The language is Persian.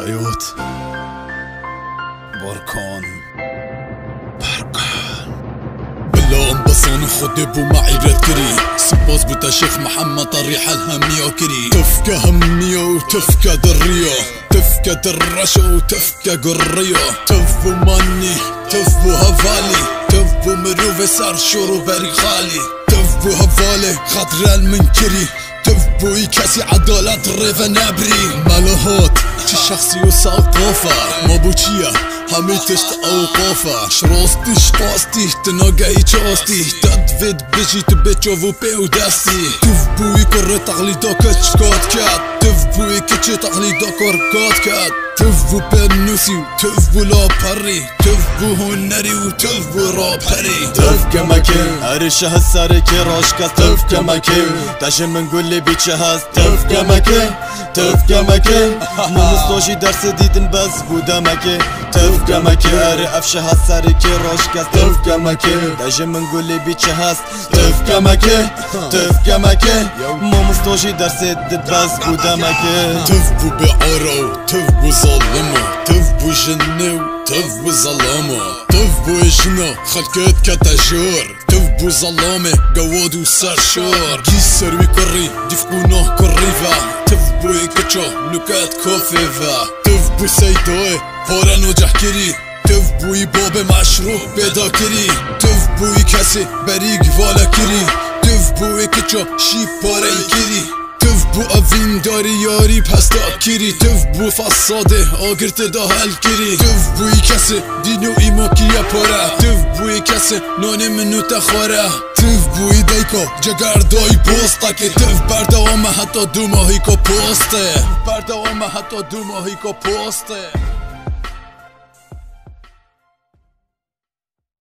حيوت بركان بالله انبصان خودي بو معيرت كري سباز بوتا شيخ محمد طريح الهمية كري تفكى همية وتفكى درية تفكى درشة وتفكى قرية تفو ماني تفو هفالي تفو مروفي صار شورو بري خالي تفو هفالي خطر المنكري تفو يكاسي عدالات ريفا نابري مالهات چي شخصي وساقوفا ما بوچيا همه تشت اوقافا شراستیش قاستیش تناگهی چاستیش تدوید بجی تو بچاو پیو دستی تف بوی کر تقلیدا کچ کات کد تف بوی کچ تقلیدا کر کات کد تف بو بنوسی و تف بو لا پری تف بو هنری و تف بو را پری تف کمکه هرشه هساره که راش کس تف کمکه تشه من گلی بیچه هست تف کمکه تف کمکه ممستاشی درس دیدن بس بودمکه تف کمکه اره افشه هساره که راش کس تف کمکه تشه من گلی بیچه هست تف کمکه تف کمکه ممستاشی درس دید بس بودمکه تف بو بعارو تف بو ظالمو تف بو جنو تف بو ظلامو تف بو اجنا خلقت كتاجور تف بو ظلامه قواد و سرشور جيس سروي كري دفقونه كريفا تف بو اكتشو نكات كوفيفا تف بو سيدوه پارن و جحکری تف بوی باب مشروع پیدا کری تف بوی کسی بریگ والا کری تف بوی کچا شیب پاره کری تف بو اوین داری یاری پستا کری تف بو فساده آگرت دا حل کری تف بوی کسی دینو ایما کیا پاره تف بوی کسی نانه منو تخواره تف بوی دیکا جگر دای پوستا که تف بردوامه حتی 2 ماهی که پوسته بردوامه حتی 2 ماهی که پوسته